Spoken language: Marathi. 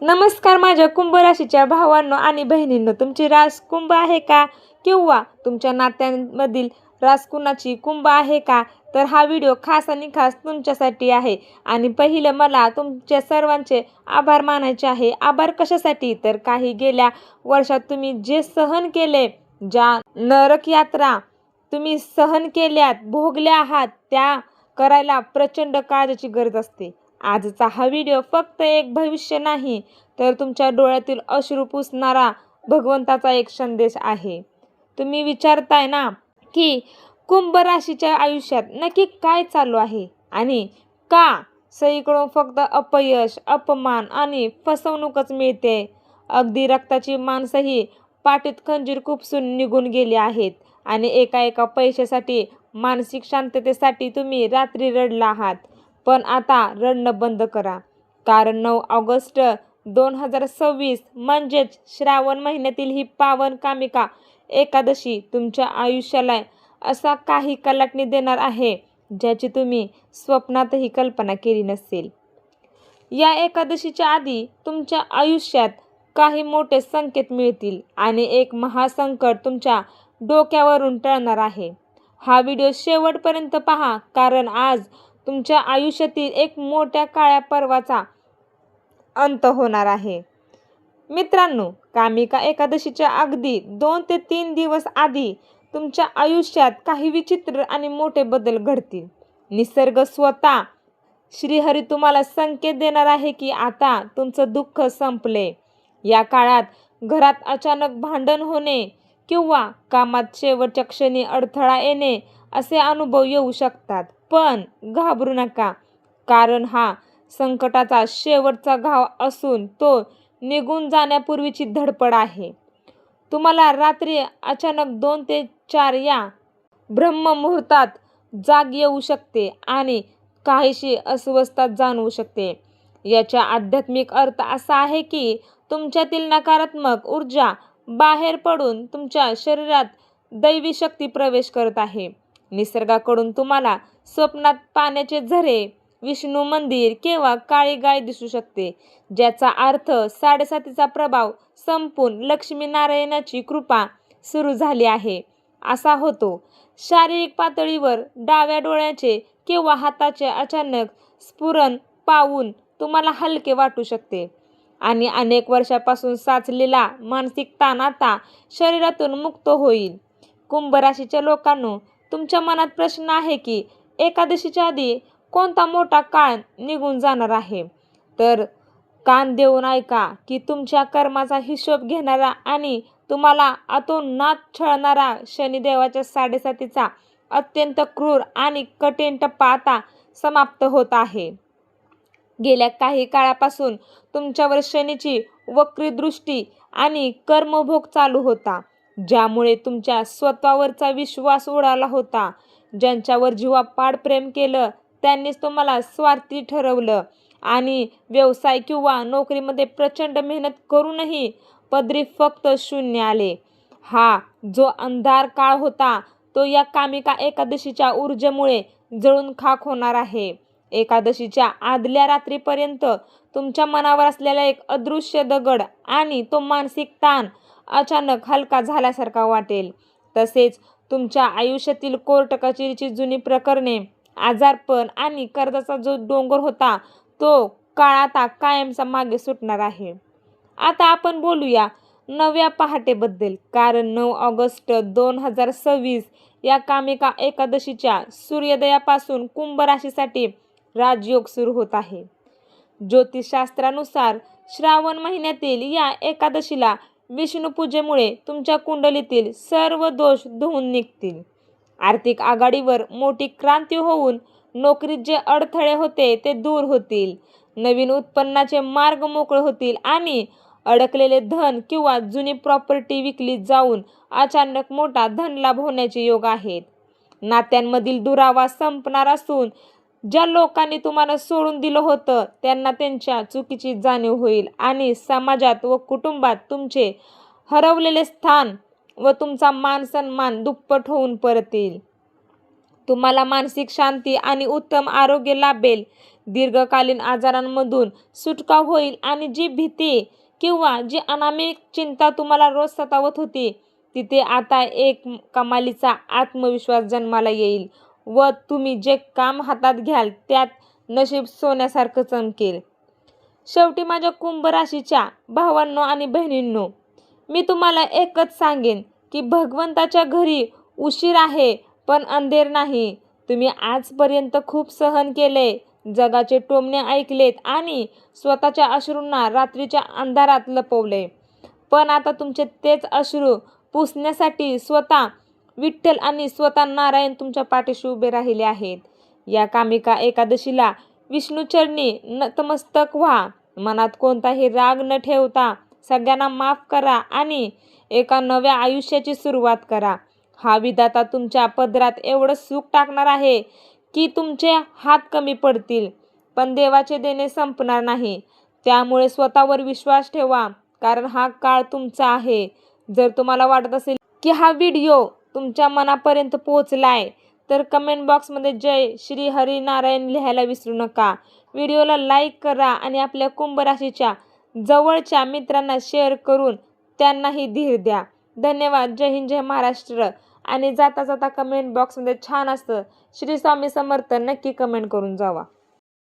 नमस्कार माझ्या कुंभ राशीच्या भावांनो आणि बहिणींनो, तुमची रास कुंभ आहे का किंवा तुमच्या नात्यांमधील रास कुणाची कुंभ आहे का? तर हा व्हिडिओ खास आणि खास तुमच्यासाठी आहे. आणि पहिलं मला तुमच्या सर्वांचे आभार मानायचे आहे. आभार कशासाठी? तर काही गेल्या वर्षात तुम्ही जे सहन केले, ज्या नरक यात्रा तुम्ही सहन केल्यात, भोगल्या आहात, त्या करायला प्रचंड काळजीची गरज असते. आजचा हा व्हिडिओ फक्त एक भविष्य नाही, तर तुमच्या डोळ्यातील अश्रू पुसणारा भगवंताचा एक संदेश आहे. तुम्ही विचारताय ना की कुंभ राशीच्या आयुष्यात नक्की काय चालू आहे आणि का सगळीकडून फक्त अपयश, अपमान आणि फसवणूकच मिळते. अगदी रक्ताची माणसंही पाठीत खंजीर खुपसून निघून गेली आहेत आणि एका पैशासाठी, मानसिक शांततेसाठी तुम्ही रात्री रडला आहात. पण आता रडणं बंद करा, कारण 9 ऑगस्ट 2026 म्हणजेच श्रावण महिन्यातील ही पावन कामिका एकादशी तुमच्या आयुष्याला असा काही कलाटणी देणार आहे, ज्याची तुम्ही स्वप्नातही कल्पना केली नसेल. या एकादशीच्या आधी तुमच्या आयुष्यात काही मोठे संकेत मिळतील आणि एक महासंकट तुमच्या डोक्यावरून टळणार आहे. हा व्हिडिओ शेवटपर्यंत पहा, कारण आज तुमच्या आयुष्यातील एक मोठ्या काळ्या पर्वाचा अंत होणार आहे. मित्रांनो, कामिका एकादशीच्या अगदी 2 ते 3 दिवस आधी तुमच्या आयुष्यात काही विचित्र आणि मोठे बदल घडतील. निसर्ग स्वतः श्रीहरी तुम्हाला संकेत देणार आहे की आता तुमचं दुःख संपले. या काळात घरात अचानक भांडण होणे किंवा कामात शेवटच्या क्षणी अडथळा येणे असे अनुभव येऊ शकतात. पण घाबरू नका, कारण हा संकटाचा शेवटचा घाव असून तो निघून जाण्यापूर्वीची धडपड आहे. तुम्हाला रात्री अचानक 2 ते 4 या ब्रह्ममुहूर्तात जाग येऊ शकते आणि काहीशी अस्वस्थता जाणवू शकते. याचा आध्यात्मिक अर्थ असा आहे की तुमच्यातील नकारात्मक ऊर्जा बाहेर पडून तुमच्या शरीरात दैवी शक्ती प्रवेश करत आहे. निसर्गाकडून तुम्हाला स्वप्नात पाण्याचे झरे, विष्णू मंदिर किंवा काळी गाय दिसू शकते, ज्याचा अर्थ 7.5चा प्रभाव संपून लक्ष्मीनारायणाची कृपा सुरू झाली आहे असा होतो. शारीरिक पातळीवर डाव्या डोळ्याचे किंवा हाताचे अचानक स्फुरण पाहून तुम्हाला हलके वाटू शकते आणि अनेक वर्षापासून साचलेला मानसिक ताण आता शरीरातून मुक्त होईल. कुंभ राशीच्या लोकांनो, तुमच्या मनात प्रश्न आहे की एकादशीच्या आधी कोणता मोठा काळ निघून जाणार आहे. तर कान देऊन ऐका की तुमच्या कर्माचा हिशोब घेणारा आणि तुम्हाला अतोनात छळणारा शनिदेवाच्या 7.5चा अत्यंत क्रूर आणि कठीण टप्पा आता समाप्त होत आहे. गेल्या काही काळापासून तुमच्यावर शनीची वक्री दृष्टी आणि कर्मभोग चालू होता, ज्यामुळे तुमच्या स्वतःवरचा विश्वास उडाला होता. ज्यांच्यावर जीवापाड प्रेम केलं त्यांनीच तुम्हाला स्वार्थी ठरवलं आणि व्यवसाय किंवा नोकरीमध्ये प्रचंड मेहनत करूनही पदरी फक्त 0 आले. हा जो अंधार काळ होता तो या कामिका एकादशीच्या ऊर्जेमुळे जळून खाक होणार आहे. एकादशीच्या आदल्या रात्रीपर्यंत तुमच्या मनावर असलेला एक अदृश्य दगड आणि तो मानसिक ताण अचानक हलका झाल्यासारखा वाटेल. तसेच तुमच्या आयुष्यातील कोर्ट कचेरीची जुनी प्रकरणे, आजारपण आणि कर्जाचा जो डोंगर होता तो काळ आता कायमचा मागे सुटणार आहे. आता आपण बोलूया नव्या पहाटेबद्दल, कारण 9 ऑगस्ट 2026 या कामिका एकादशीच्या सूर्योदयापासून कुंभ राशीसाठी राजयोग सुरू होत आहे. ज्योतिषशास्त्रानुसार श्रावण महिन्यातील या एकादशीला विष्णुपूजेमुळे तुमच्या कुंडलीतील सर्व दोष धुवून निघतील. आर्थिक आघाडीवर मोठी क्रांती होऊन नोकरीत जे अडथळे होते ते दूर होतील. नवीन उत्पन्नाचे मार्ग मोकळे होतील आणि अडकलेले धन किंवा जुनी प्रॉपर्टी विकली जाऊन अचानक मोठा धनलाभ होण्याचे योग आहेत. नात्यांमधील दुरावा संपणार असून ज्या लोकांनी तुम्हाला सोडून दिलं होतं त्यांना त्यांच्या चुकीची जाणीव होईल आणि समाजात व कुटुंबात तुमचे हरवलेले स्थान व तुमचा मान सन्मान दुप्पट होऊन परत येईल. तुम्हाला मानसिक शांती आणि उत्तम आरोग्य लाभेल. दीर्घकालीन आजारांमधून सुटका होईल आणि जी भीती किंवा जी अनामिक चिंता तुम्हाला रोज सतावत होती, तिथे आता एक कमालीचा आत्मविश्वास जन्माला येईल व तुम्ही जे काम हातात घ्याल त्यात नशीब सोन्यासारखं चमकेल. शेवटी माझ्या कुंभ राशीच्या भावांनो आणि बहिणींनो, मी तुम्हाला एकच सांगेन की भगवंताच्या घरी उशीर आहे पण अंधेर नाही. तुम्ही आजपर्यंत खूप सहन केले, जगाचे टोमणे ऐकलेत आणि स्वतःच्या अश्रूंना रात्रीच्या अंधारात लपवले. पण आता तुमचे तेच अश्रू पुसण्यासाठी स्वतः विठ्ठल आणि स्वतः नारायण तुमच्या पाठीशी उभे राहिले आहेत. या कामिका एकादशीला विष्णूचरणी नतमस्तक व्हा. मनात कोणताही राग न ठेवता सगळ्यांना माफ करा आणि एका नव्या आयुष्याची सुरुवात करा. हा विधाता तुमच्या पदरात एवढं सुख टाकणार आहे की तुमचे हात कमी पडतील, पण देवाचे देणे संपणार नाही. त्यामुळे स्वतःवर विश्वास ठेवा, कारण हा काळ तुमचा आहे. जर तुम्हाला वाटत असेल की हा व्हिडिओ तुमच्या मनापर्यंत पोहोचलाय तर कमेंट बॉक्समध्ये जय श्री हरी नारायण लिहायला विसरू नका. व्हिडिओला लाईक करा आणि आपल्या कुंभ राशीच्या जवळच्या मित्रांना शेअर करून त्यांनाही धीर द्या. धन्यवाद. जय हिंद, जय महाराष्ट्र. आणि जाता जाता कमेंट बॉक्समध्ये छान असतं श्री स्वामी समर्थ नक्की कमेंट करून जावा.